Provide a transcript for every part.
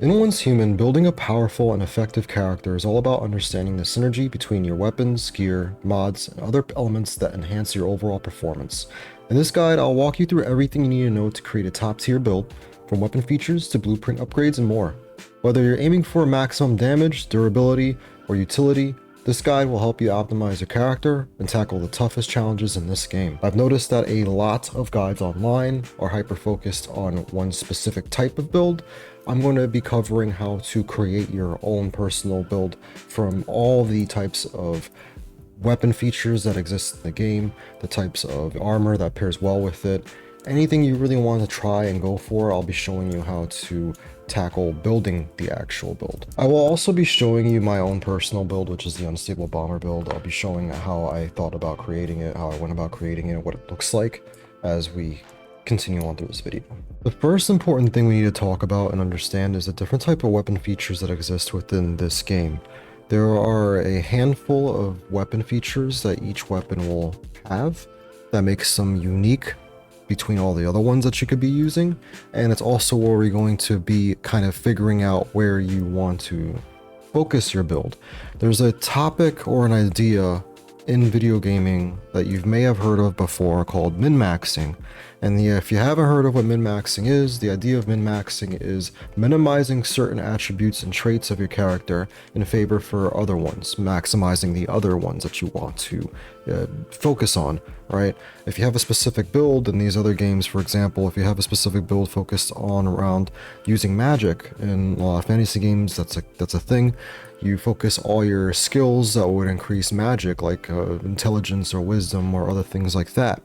In Once Human, building a powerful and effective character is all about understanding the synergy between your weapons, gear, mods, and other elements that enhance your overall performance. In this guide, I'll walk you through everything you need to know to create a top-tier build, from weapon features to blueprint upgrades and more. Whether you're aiming for maximum damage, durability, or utility, this guide will help you optimize your character and tackle the toughest challenges in this game. I've noticed that a lot of guides online are hyper-focused on one specific type of build. I'm going to be covering how to create your own personal build from all the types of weapon features that exist in the game, the types of armor that pairs well with it. Anything you really want to try and go for, I'll be showing you how to tackle building the actual build. I will also be showing you my own personal build, which is the Unstable Bomber build. I'll be showing how I thought about creating it, how I went about creating it, what it looks like as we continue on through this video. The first important thing we need to talk about and understand is the different type of weapon features that exist within this game. There are a handful of weapon features that each weapon will have that makes them unique between all the other ones that you could be using, and it's also where we're going to be kind of figuring out where you want to focus your build. There's a topic or an idea in video gaming that you may have heard of before called min-maxing. And if you haven't heard of what min-maxing is, the idea of min-maxing is minimizing certain attributes and traits of your character in favor for other ones, maximizing the other ones that you want to focus on, right? If you have a specific build in these other games, for example, if you have a specific build focused on around using magic in a lot of fantasy games, that's a thing. You focus all your skills that would increase magic, like intelligence or wisdom or other things like that.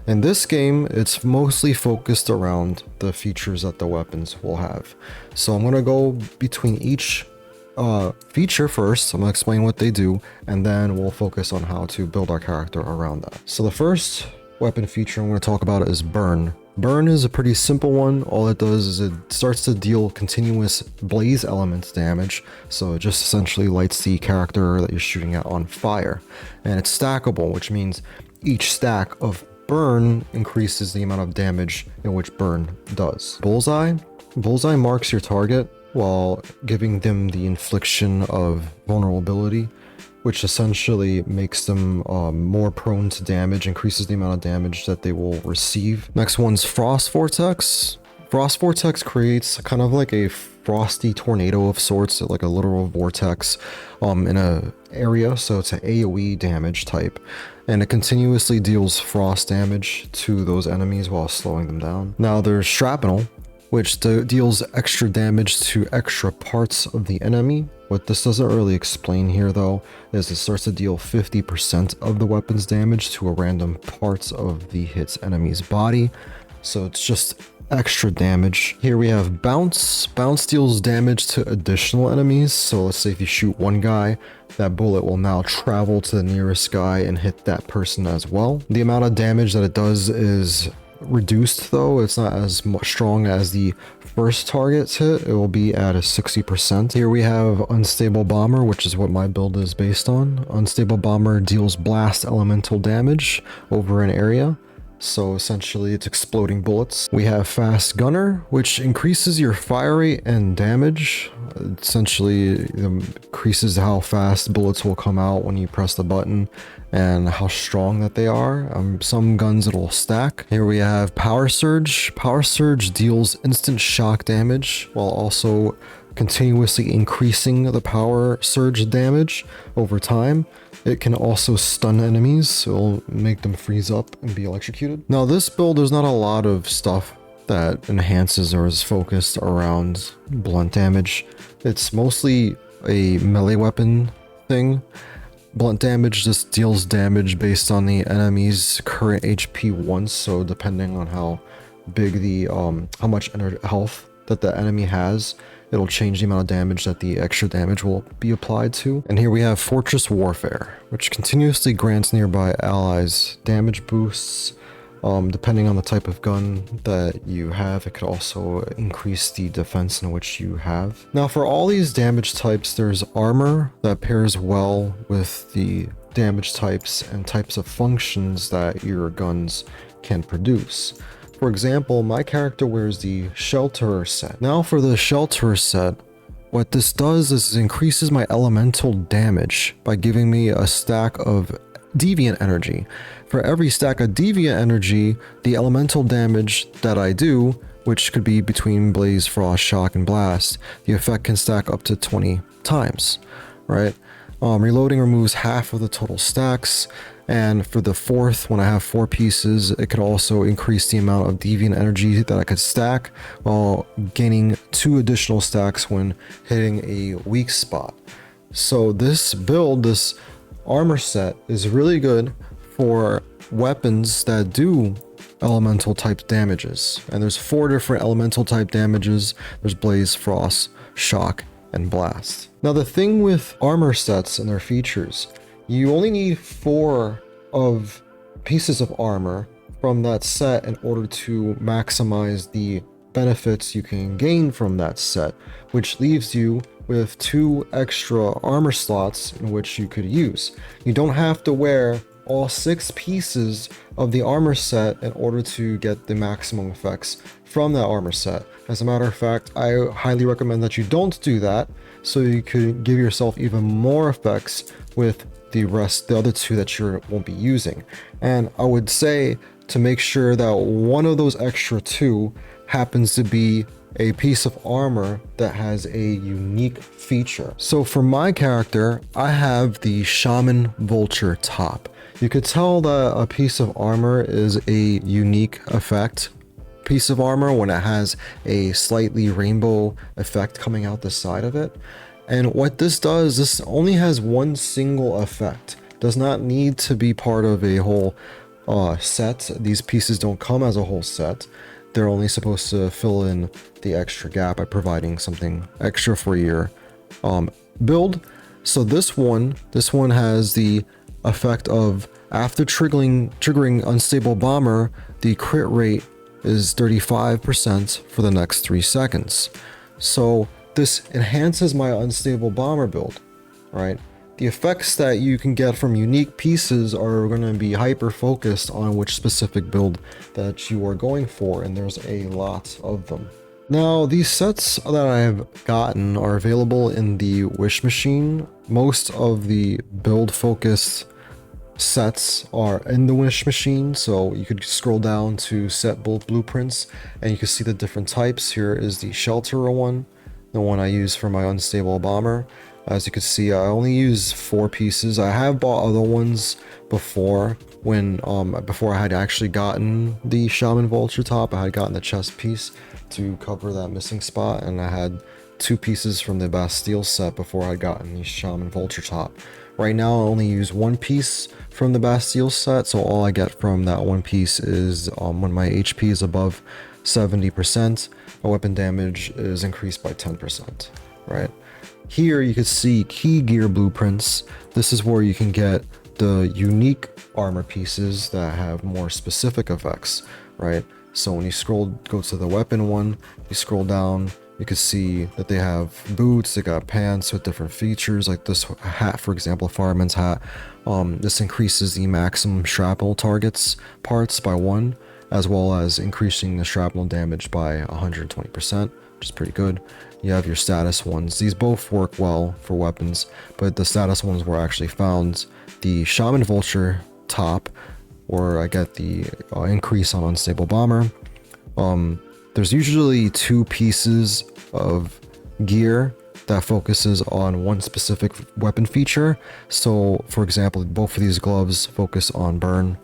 In this game, it's mostly focused around the features that the weapons will have. So I'm going to go between each feature first. I'm going to explain what they do, and then we'll focus on how to build our character around that. So the first weapon feature I'm going to talk about is Burn. Burn is a pretty simple one. All it does is it starts to deal continuous blaze elements damage, so it just essentially lights the character that you're shooting at on fire. And it's stackable, which means each stack of Burn increases the amount of damage in which Burn does. Bullseye. Bullseye marks your target while giving them the infliction of vulnerability, which essentially makes them more prone to damage, increases the amount of damage that they will receive. Next one's Frost Vortex. Frost Vortex creates kind of like a frosty tornado of sorts, like a literal vortex in a area, so it's an AoE damage type, and it continuously deals frost damage to those enemies while slowing them down. Now there's Shrapnel, which deals extra damage to extra parts of the enemy. What this doesn't really explain here though, is it starts to deal 50% of the weapon's damage to a random parts of the hit's enemy's body. So it's just extra damage. Here we have Bounce. Bounce deals damage to additional enemies. So let's say if you shoot one guy, that bullet will now travel to the nearest guy and hit that person as well. The amount of damage that it does is reduced though. It's not as much strong as the first target's hit. It will be at a 60%. Here we have Unstable Bomber, which is what my build is based on. Unstable Bomber deals blast elemental damage over an area. So essentially it's exploding bullets. We have Fast Gunner, which increases your fire rate and damage. Essentially increases how fast bullets will come out when you press the button and how strong that they are. Some guns it'll stack. Here we have Power Surge. Power Surge deals instant shock damage while also continuously increasing the power surge damage over time. It can also stun enemies, so it'll make them freeze up and be electrocuted. Now this build, there's not a lot of stuff that enhances or is focused around blunt damage. It's mostly a melee weapon thing. Blunt damage just deals damage based on the enemy's current HP once, so depending on how big the how much health that the enemy has, it'll change the amount of damage that the extra damage will be applied to. And here we have Fortress Warfare, which continuously grants nearby allies damage boosts. Depending on the type of gun that you have, it could also increase the defense in which you have. Now for all these damage types, there's armor that pairs well with the damage types and types of functions that your guns can produce. for example, my character wears the Shelterer set. Now for the Shelterer set, what this does is increases my elemental damage by giving me a stack of deviant energy. For every stack of deviant energy, the elemental damage that I do, which could be between Blaze, Frost, Shock, and Blast, the effect can stack up to 20 times, right? Reloading removes half of the total stacks, and for the fourth, when I have 4 pieces, it could also increase the amount of deviant energy that I could stack while gaining 2 additional stacks when hitting a weak spot. So this build, this armor set, is really good for weapons that do elemental type damages. And there's 4 different elemental type damages. There's Blaze, Frost, Shock, and Blast. Now the thing with armor sets and their features, you only need 4 of pieces of armor from that set in order to maximize the benefits you can gain from that set, which leaves you with 2 extra armor slots in which you could use. You don't have to wear all 6 pieces of the armor set in order to get the maximum effects from that armor set. As a matter of fact, I highly recommend that you don't do that, so you could give yourself even more effects with the other 2 that you won't be using. And I would say to make sure that one of those extra 2 happens to be a piece of armor that has a unique feature. So for my character, I have the Shaman Vulture top. You could tell that a piece of armor is a unique effect piece of armor when it has a slightly rainbow effect coming out the side of it. And what this does, this only has one single effect. Does not need to be part of a whole set. These pieces don't come as a whole set. They're only supposed to fill in the extra gap by providing something extra for your build. So this one has the effect of, after triggering Unstable Bomber, the crit rate is 35% for the next 3 seconds. So this enhances my Unstable Bomber build, right? The effects that you can get from unique pieces are going to be hyper focused on which specific build that you are going for, and there's a lot of them. Now, these sets that I have gotten are available in the Wish Machine. Most of the build focused sets are in the Wish Machine, so you could scroll down to set build blueprints and you can see the different types. Here is the Shelterer one, the one I use for my Unstable Bomber. As you can see, I only use 4 pieces. I have bought other ones before, when before I had actually gotten the Shaman Vulture top. I had gotten the chest piece to cover that missing spot, and I had 2 pieces from the Bastille set before I had gotten the Shaman Vulture top. Right now I only use 1 piece from the Bastille set, so all I get from that 1 piece is when my HP is above 70%, my weapon damage is increased by 10%, right? Here you can see key gear blueprints. This is where you can get the unique armor pieces that have more specific effects, right? So when you go to the weapon one, you scroll down, you can see that they have boots, they got pants with different features, like this hat, for example, fireman's hat. This increases the maximum shrapnel targets parts by 1, as well as increasing the shrapnel damage by 120%, which is pretty good. You have your status ones. These both work well for weapons, but the status ones were actually found the Shaman Vulture top, where I get the increase on Unstable Bomber. There's usually 2 pieces of gear that focuses on one specific weapon feature. So for example, both of these gloves focus on burn.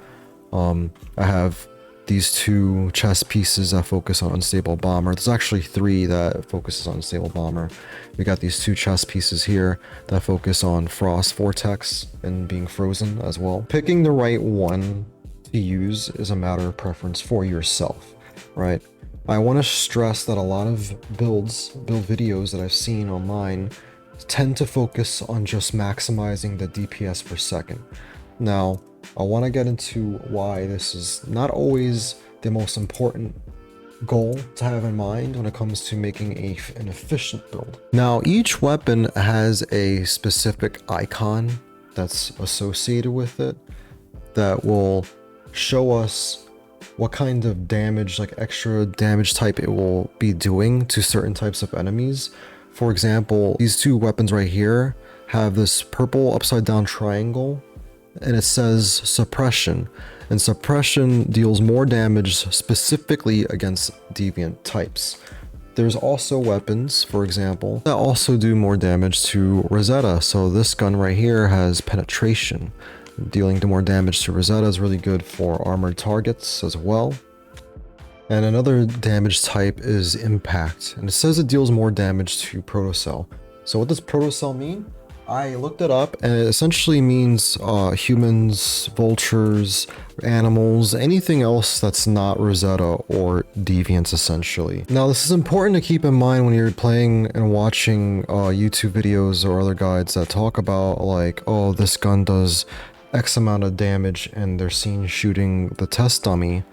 I have these 2 chest pieces that focus on Unstable Bomber. There's actually 3 that focuses on Unstable Bomber. We got these 2 chest pieces here that focus on Frost Vortex and being frozen as well. Picking the right one to use is a matter of preference for yourself, right? I want to stress that a lot of build videos that I've seen online tend to focus on just maximizing the DPS per second. Now, I want to get into why this is not always the most important goal to have in mind when it comes to making an efficient build. Now, each weapon has a specific icon that's associated with it that will show us what kind of damage, like extra damage type it will be doing to certain types of enemies. For example, these two weapons right here have this purple upside down triangle and it says suppression, and suppression deals more damage specifically against deviant types. There's also weapons, for example, that also do more damage to Rosetta. So this gun right here has penetration. Dealing more damage to Rosetta is really good for armored targets as well. And another damage type is impact, and it says it deals more damage to Protocell. So what does Protocell mean? I looked it up, and it essentially means humans, vultures, animals, anything else that's not Rosetta or deviants essentially. Now this is important to keep in mind when you're playing and watching YouTube videos or other guides that talk about like, oh, this gun does X amount of damage and they're seen shooting the test dummy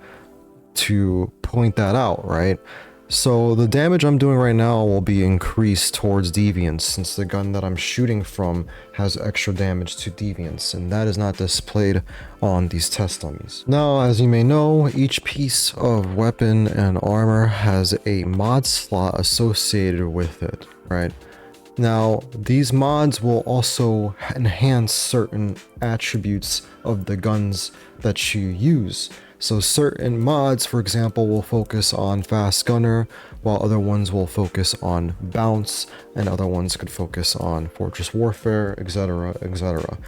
to point that out, right? So the damage I'm doing right now will be increased towards deviants since the gun that I'm shooting from has extra damage to deviants, and that is not displayed on these test dummies. Now, as you may know, each piece of weapon and armor has a mod slot associated with it, right? Now, these mods will also enhance certain attributes of the guns that you use. So certain mods, for example, will focus on fast gunner, while other ones will focus on bounce, and other ones could focus on fortress warfare, etc., etc.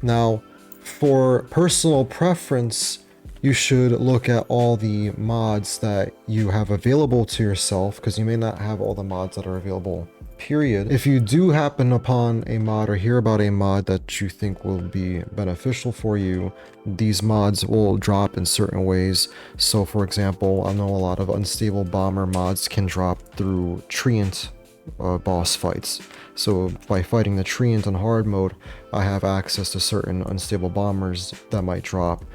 Now, for personal preference, you should look at all the mods that you have available to yourself, because you may not have all the mods that are available, period. If you do happen upon a mod or hear about a mod that you think will be beneficial for you, these mods will drop in certain ways. So for example, I know a lot of unstable bomber mods can drop through treant boss fights. So by fighting the treant on hard mode, I have access to certain unstable bombers that might drop,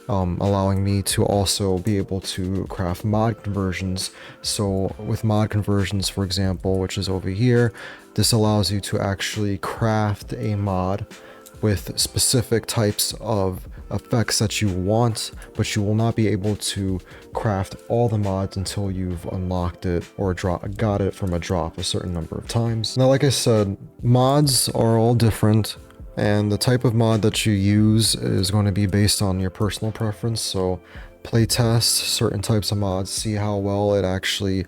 allowing me to also be able to craft mod conversions. So with mod conversions, for example, which is over here, this allows you to actually craft a mod with specific types of effects that you want, but you will not be able to craft all the mods until you've unlocked it or got it from a drop a certain number of times. Now, like I said, mods are all different, and the type of mod that you use is going to be based on your personal preference. So playtest certain types of mods, see how well it actually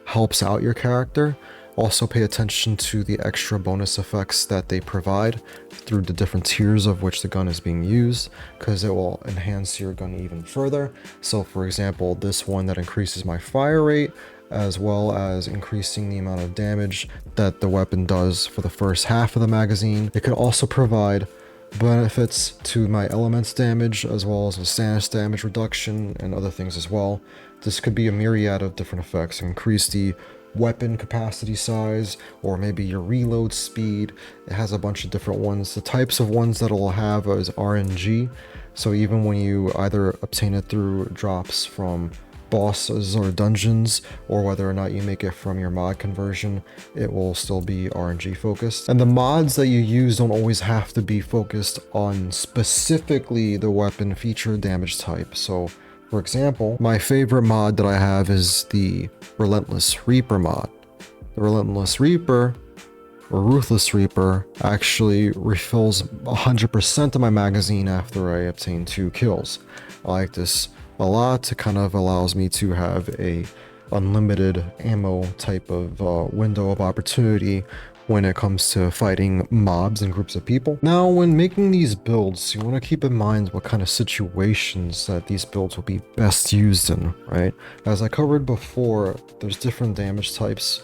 helps out your character. Also pay attention to the extra bonus effects that they provide through the different tiers of which the gun is being used, because it will enhance your gun even further. So for example, this one that increases my fire rate, as well as increasing the amount of damage that the weapon does for the first half of the magazine. It could also provide benefits to my elements damage, as well as the status damage reduction and other things as well. This could be a myriad of different effects. Increase the weapon capacity size, or maybe your reload speed. It has a bunch of different ones. The types of ones that it'll have is RNG. So even when you either obtain it through drops from bosses or dungeons, or whether or not you make it from your mod conversion, it will still be RNG focused. And the mods that you use don't always have to be focused on specifically the weapon feature damage type. So for example, my favorite mod that I have is the Relentless Reaper mod. The Relentless Reaper, or Ruthless Reaper, actually refills 100% of my magazine after I obtain 2 kills. I like this a lot. It kind of allows me to have a unlimited ammo type of window of opportunity when it comes to fighting mobs and groups of people. Now, when making these builds, you want to keep in mind what kind of situations that these builds will be best used in, right? As I covered before, there's different damage types.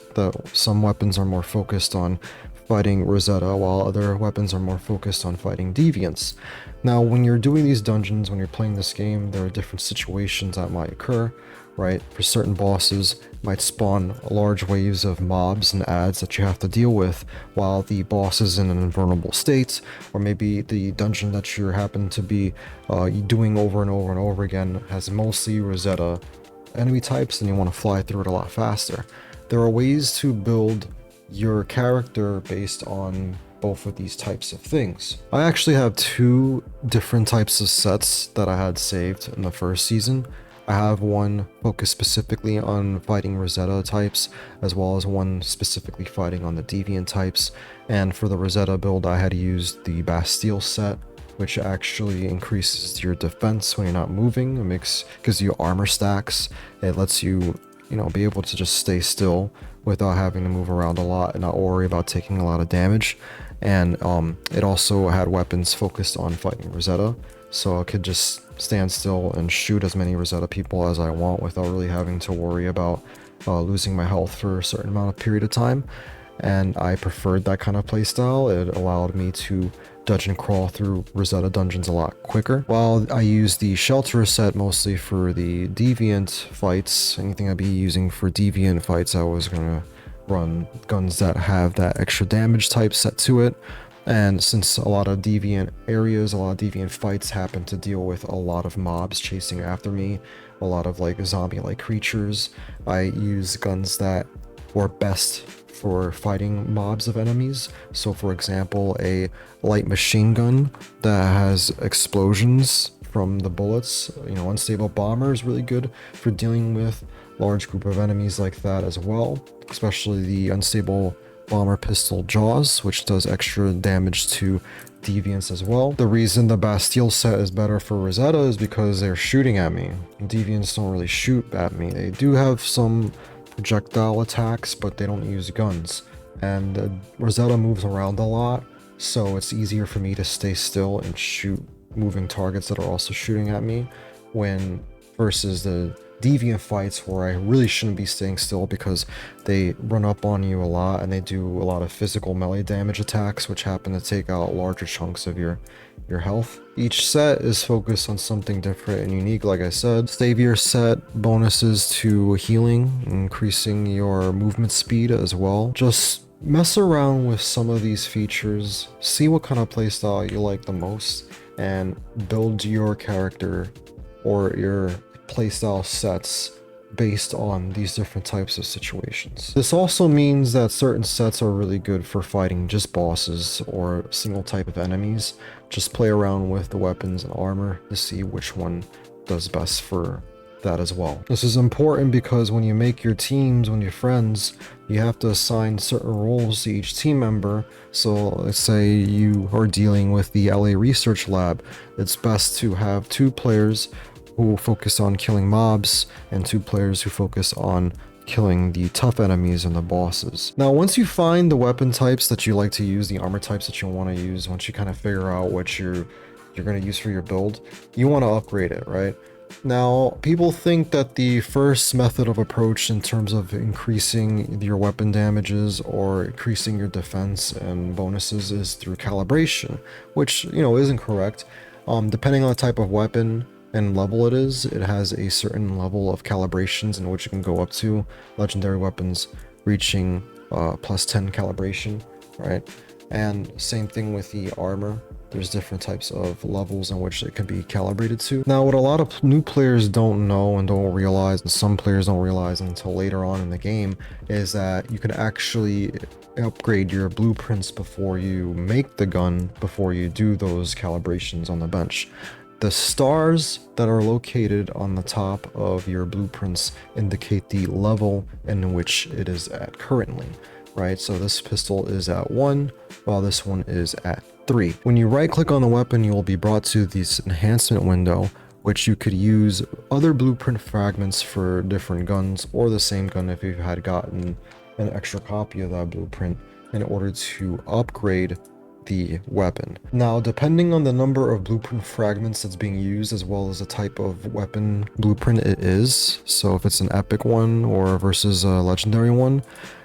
Some weapons are more focused on fighting Rosetta, while other weapons are more focused on fighting deviants. Now, when you're doing these dungeons, when you're playing this game, there are different situations that might occur, right? For certain bosses, might spawn large waves of mobs and adds that you have to deal with while the boss is in an invulnerable state, or maybe the dungeon that you happen to be doing over and over and over again has mostly Rosetta enemy types and you want to fly through it a lot faster. There are ways to build your character based on both of these types of things. I actually have two different types of sets that I had saved in the first season. I have one focused specifically on fighting Rosetta types, as well as one specifically fighting on the Deviant types. And for the Rosetta build, I had used the Bastille set, which actually increases your defense when you're not moving. Gives you armor stacks. It lets you, be able to just stay still without having to move around a lot and not worry about taking a lot of damage. And it also had weapons focused on fighting Rosetta, so I could just stand still and shoot as many Rosetta people as I want without really having to worry about losing my health for a certain amount of period of time. And I preferred that kind of playstyle. It allowed me to dodge and crawl through Rosetta dungeons a lot quicker. While I use the Shelter set mostly for the Deviant fights, anything I'd be using for Deviant fights, I was gonna run guns that have that extra damage type set to it. And since a lot of Deviant areas, a lot of Deviant fights happen to deal with a lot of mobs chasing after me, a lot of like zombie-like creatures, I use guns that were best for fighting mobs of enemies. So for example, a light machine gun that has explosions from the bullets, unstable bomber is really good for dealing with large group of enemies like that as well, especially the unstable bomber pistol Jaws, which does extra damage to Deviants as well. The reason the Bastille set is better for Rosetta is because they're shooting at me. Deviants don't really shoot at me. They do have some projectile attacks, but they don't use guns. And Rosetta moves around a lot, so it's easier for me to stay still and shoot moving targets that are also shooting at me, versus the Deviant fights where I really shouldn't be staying still because they run up on you a lot and they do a lot of physical melee damage attacks, which happen to take out larger chunks of your health. Each set is focused on something different and unique. Like I said, Savior set bonuses to healing, increasing your movement speed as well. Just mess around with some of these features, see what kind of playstyle you like the most, and build your character or your playstyle sets based on these different types of situations. This also means that certain sets are really good for fighting just bosses or a single type of enemies. Just play around with the weapons and armor to see which one does best for that as well. This is important because when you make your teams, when you're friends, you have to assign certain roles to each team member. So let's say you are dealing with the LA Research Lab, it's best to have 2 players who focus on killing mobs and 2 players who focus on killing the tough enemies and the bosses. Now, once you find the weapon types that you like to use, the armor types that you want to use, once you kind of figure out what you're going to use for your build, you want to upgrade it, right? Now, people think that the first method of approach in terms of increasing your weapon damages or increasing your defense and bonuses is through calibration, which, isn't correct. Depending on the type of weapon and level it is, it has a certain level of calibrations in which it can go up to. Legendary weapons reaching plus 10 calibration, right? And same thing with the armor. There's different types of levels in which it can be calibrated to. Now, what a lot of new players don't know and don't realize, and some players don't realize until later on in the game, is that you can actually upgrade your blueprints before you make the gun, before you do those calibrations on the bench. The stars that are located on the top of your blueprints indicate the level in which it is at currently, right? So this pistol is at 1, while this one is at 3. When you right click on the weapon, you will be brought to this enhancement window, which you could use other blueprint fragments for different guns, or the same gun if you had gotten an extra copy of that blueprint, in order to upgrade the weapon. Now, depending on the number of blueprint fragments that's being used, as well as the type of weapon blueprint it is, so if it's an epic one or versus a legendary one,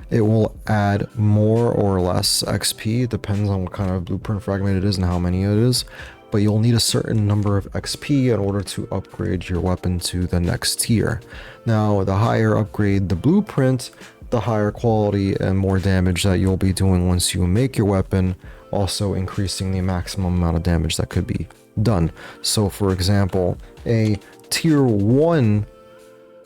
it will add more or less XP. It depends on what kind of blueprint fragment it is and how many it is, but you'll need a certain number of XP in order to upgrade your weapon to the next tier. Now, the higher upgrade the blueprint, the higher quality and more damage that you'll be doing once you make your weapon, also increasing the maximum amount of damage that could be done. So for example, a tier 1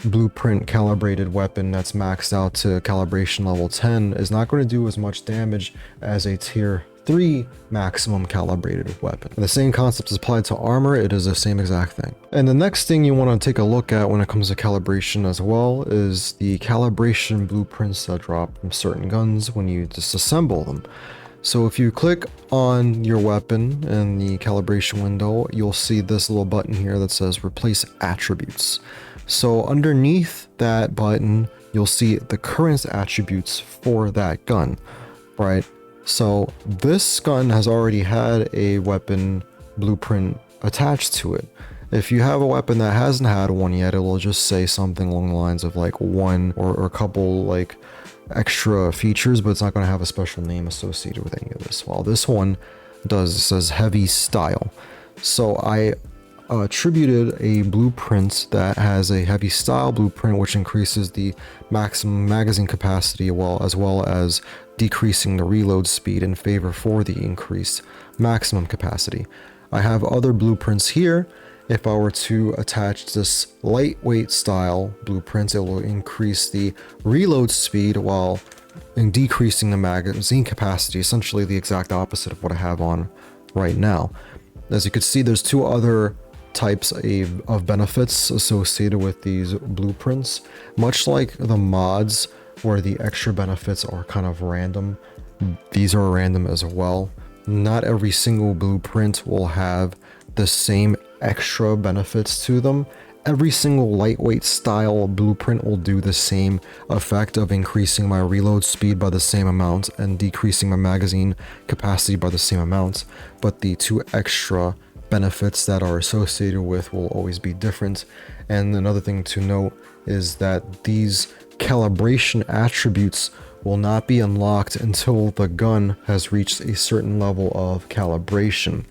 blueprint calibrated weapon that's maxed out to calibration level 10 is not going to do as much damage as a tier 3 maximum calibrated weapon. And the same concept is applied to armor. It is the same exact thing. And the next thing you want to take a look at when it comes to calibration as well is the calibration blueprints that drop from certain guns when you disassemble them. So if you click on your weapon in the calibration window, you'll see this little button here that says replace attributes. So underneath that button, you'll see the current attributes for that gun, right? So this gun has already had a weapon blueprint attached to it. If you have a weapon that hasn't had one yet, it will just say something along the lines of like one or a couple like extra features, but it's not going to have a special name associated with any of this. While this one does, it says heavy style. So I attributed a blueprint that has a heavy style blueprint, which increases the maximum magazine capacity as well as decreasing the reload speed in favor for the increased maximum capacity. I have other blueprints here. If I were to attach this lightweight style blueprint, it will increase the reload speed while decreasing the magazine capacity, essentially the exact opposite of what I have on right now. As you can see, there's two other types of benefits associated with these blueprints. Much like the mods where the extra benefits are kind of random, these are random as well. Not every single blueprint will have the same extra benefits to them. Every single lightweight style blueprint will do the same effect of increasing my reload speed by the same amount and decreasing my magazine capacity by the same amount, but the two extra benefits that are associated with will always be different. And another thing to note is that these calibration attributes will not be unlocked until the gun has reached a certain level of calibration.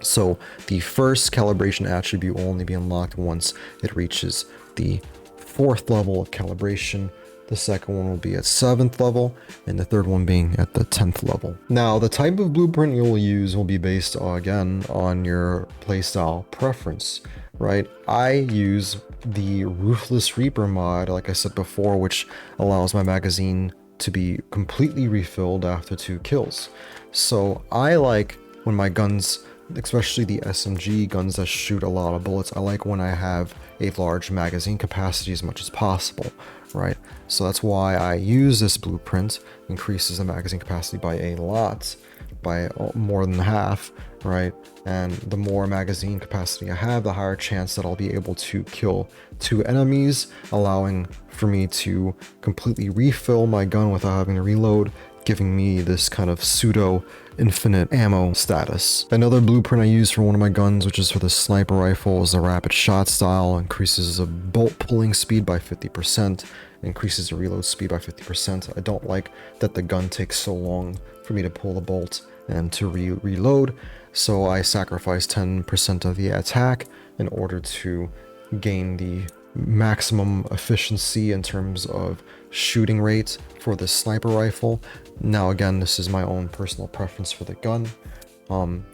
So the first calibration attribute will only be unlocked once it reaches the 4th level of calibration. The second one will be at 7th level, and the third one being at the 10th level. Now, the type of blueprint you'll use will be based, again, on your playstyle preference, right? I use the Ruthless Reaper mod, like I said before, which allows my magazine to be completely refilled after 2 kills. So I like when my guns, especially the SMG guns that shoot a lot of bullets, I like when I have a large magazine capacity as much as possible, right? So that's why I use this blueprint. Increases the magazine capacity by a lot, by more than half, right? And the more magazine capacity I have, the higher chance that I'll be able to kill 2 enemies, allowing for me to completely refill my gun without having to reload, giving me this kind of pseudo infinite ammo status. Another blueprint I use for one of my guns, which is for the sniper rifle, is the rapid shot style. Increases the bolt pulling speed by 50%, increases the reload speed by 50%. I don't like that the gun takes so long for me to pull the bolt and to reload, so I sacrifice 10% of the attack in order to gain the maximum efficiency in terms of shooting rate for the sniper rifle. Now again, this is my own personal preference for the gun.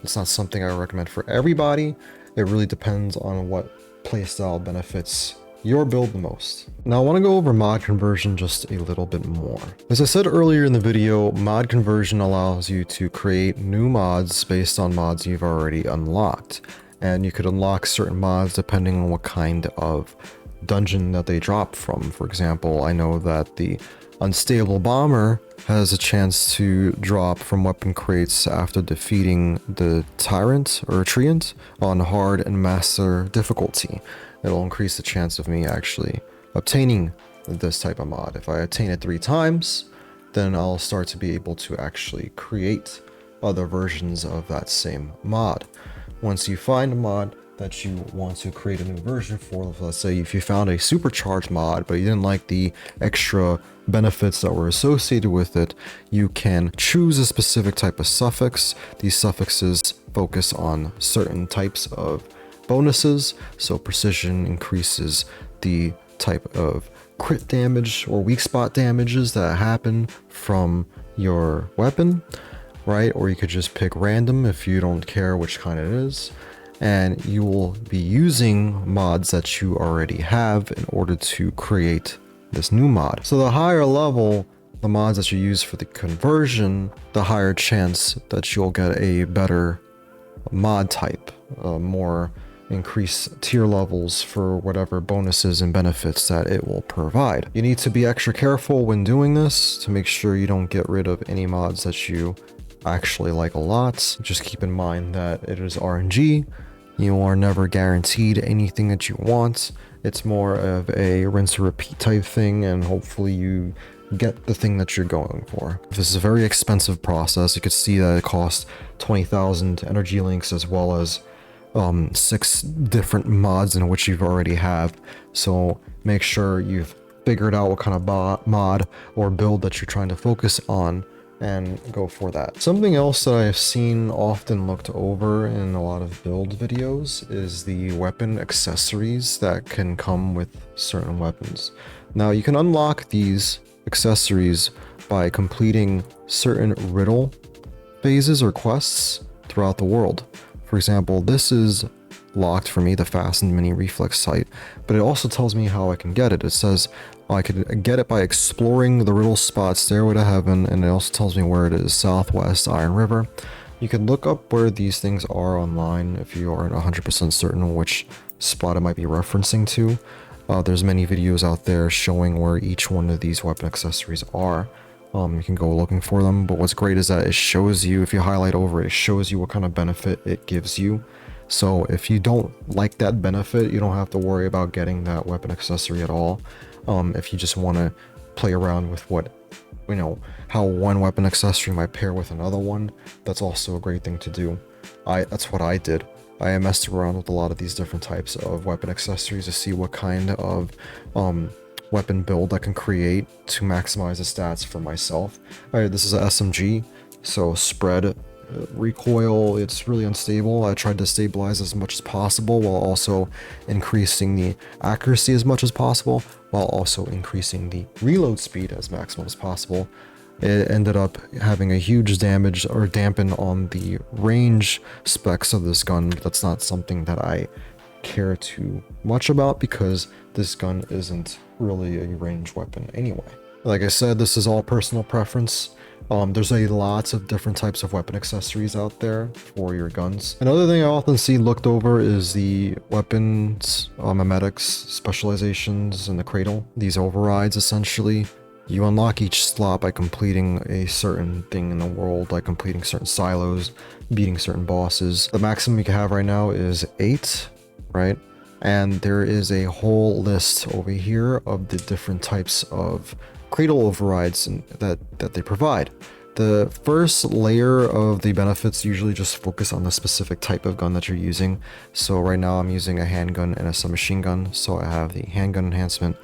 It's not something I recommend for everybody. It really depends on what playstyle benefits your build the most. Now I want to go over mod conversion just a little bit more. As I said earlier in the video, mod conversion allows you to create new mods based on mods you've already unlocked. And you could unlock certain mods depending on what kind of dungeon that they drop from. For example, I know that the Unstable Bomber has a chance to drop from weapon crates after defeating the Tyrant or Treant on hard and master difficulty. It'll increase the chance of me actually obtaining this type of mod. If I attain it 3 times, then I'll start to be able to actually create other versions of that same mod. Once you find a mod that you want to create a new version for, let's say if you found a supercharged mod but you didn't like the extra benefits that were associated with it, you can choose a specific type of suffix. These suffixes focus on certain types of bonuses, so precision increases the type of crit damage or weak spot damages that happen from your weapon, right? Or you could just pick random if you don't care which kind it is. And you will be using mods that you already have in order to create this new mod. So the higher level the mods that you use for the conversion, the higher chance that you'll get a better mod type, more increased tier levels for whatever bonuses and benefits that it will provide. You need to be extra careful when doing this to make sure you don't get rid of any mods that you actually like a lot. Just keep in mind that it is RNG. You are never guaranteed anything that you want. It's more of a rinse and repeat type thing, and hopefully you get the thing that you're going for. This is a very expensive process. You could see that it costs 20,000 energy links as well as 6 different mods in which you've already have. So make sure you've figured out what kind of mod or build that you're trying to focus on and go for that. Something else that I've seen often looked over in a lot of build videos is the weapon accessories that can come with certain weapons. Now you can unlock these accessories by completing certain riddle phases or quests throughout the world. For example, this is locked for me, the fastened mini reflex sight, but it also tells me how I can get it. It says I could get it by exploring the riddle spot Stairway to Heaven, and it also tells me where it is, Southwest Iron River. You can look up where these things are online if you aren't 100% certain which spot it might be referencing to. There's many videos out there showing where each one of these weapon accessories are. You can go looking for them, but what's great is that it shows you, if you highlight over it, it shows you what kind of benefit it gives you. So if you don't like that benefit, you don't have to worry about getting that weapon accessory at all. If you just want to play around with what, you know, how one weapon accessory might pair with another one, that's also a great thing to do. That's what I did. I messed around with a lot of these different types of weapon accessories to see what kind of weapon build I can create to maximize the stats for myself. This is a SMG, so spread, recoil, it's really unstable. I tried to stabilize as much as possible while also increasing the accuracy as much as possible, while also increasing the reload speed as maximum as possible. It ended up having a huge damage or dampen on the range specs of this gun. That's not something that I care too much about because this gun isn't really a range weapon anyway. Like I said, this is all personal preference. There's lots of different types of weapon accessories out there for your guns. Another thing I often see looked over is the weapons, memetics, specializations, and the cradle. These overrides, essentially. You unlock each slot by completing a certain thing in the world, like completing certain silos, beating certain bosses. The maximum you can have right now is 8, right? And there is a whole list over here of the different types of cradle overrides that they provide. The first layer of the benefits usually just focus on the specific type of gun that you're using. So right now I'm using a handgun and a submachine gun. So I have the handgun enhancement,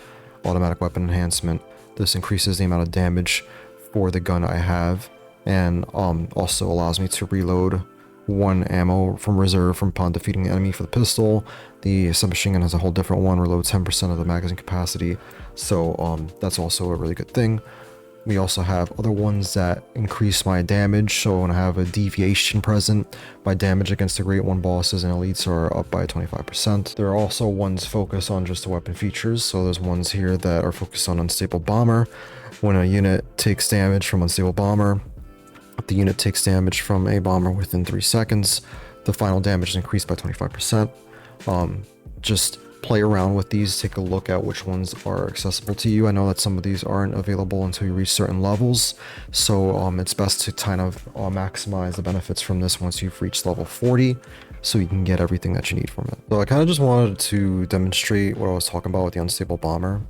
automatic weapon enhancement. This increases the amount of damage for the gun I have, and also allows me to reload 1 ammo from reserve upon defeating the enemy for the pistol. The submachine gun has a whole different one, reload 10% of the magazine capacity, so that's also a really good thing. We also have other ones that increase my damage, so when I have a deviation present, my damage against the Great One bosses and elites are up by 25%. There are also ones focused on just the weapon features, so there's ones here that are focused on Unstable Bomber. When a unit takes damage from Unstable Bomber, the unit takes damage from a bomber within 3 seconds. The final damage is increased by 25%. Just play around with these, take a look at which ones are accessible to you. I know that some of these aren't available until you reach certain levels, so it's best to kind of maximize the benefits from this once you've reached level 40, so you can get everything that you need from it. So I kind of just wanted to demonstrate what I was talking about with the Unstable Bomber.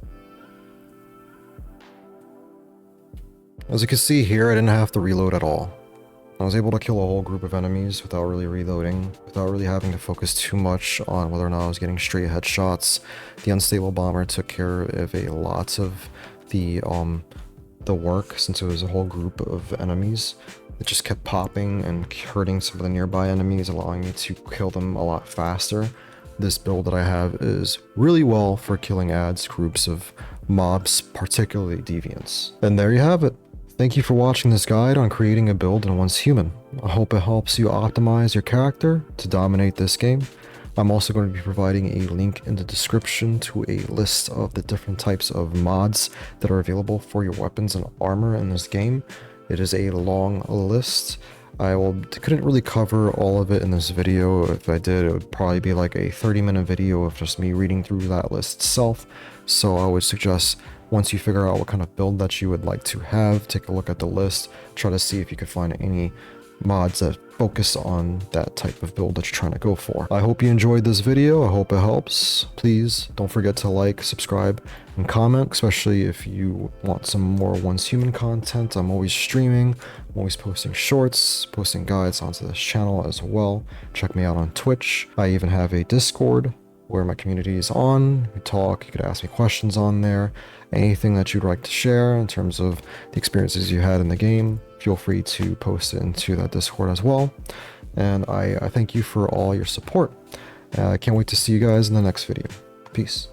As you can see here, I didn't have to reload at all. I was able to kill a whole group of enemies without really reloading, without really having to focus too much on whether or not I was getting straight headshots. The Unstable Bomber took care of a lot of the work, since it was a whole group of enemies. It just kept popping and hurting some of the nearby enemies, allowing me to kill them a lot faster. This build that I have is really well for killing adds groups of mobs, particularly deviants. And there you have it. Thank you for watching this guide on creating a build in Once Human. I hope it helps you optimize your character to dominate this game. I'm also going to be providing a link in the description to a list of the different types of mods that are available for your weapons and armor in this game. It is a long list. Couldn't really cover all of it in this video. If I did, it would probably be like a 30-minute video of just me reading through that list itself. So I would suggest, once you figure out what kind of build that you would like to have, take a look at the list, try to see if you could find any mods that focus on that type of build that you're trying to go for. I hope you enjoyed this video. I hope it helps. Please don't forget to like, subscribe, and comment, especially if you want some more Once Human content. I'm always streaming. I'm always posting shorts, posting guides onto this channel as well. Check me out on Twitch. I even have a Discord where my community is on. We talk, you could ask me questions on there. Anything that you'd like to share in terms of the experiences you had in the game, feel free to post it into that Discord as well. And I thank you for all your support. I can't wait to see you guys in the next video. Peace.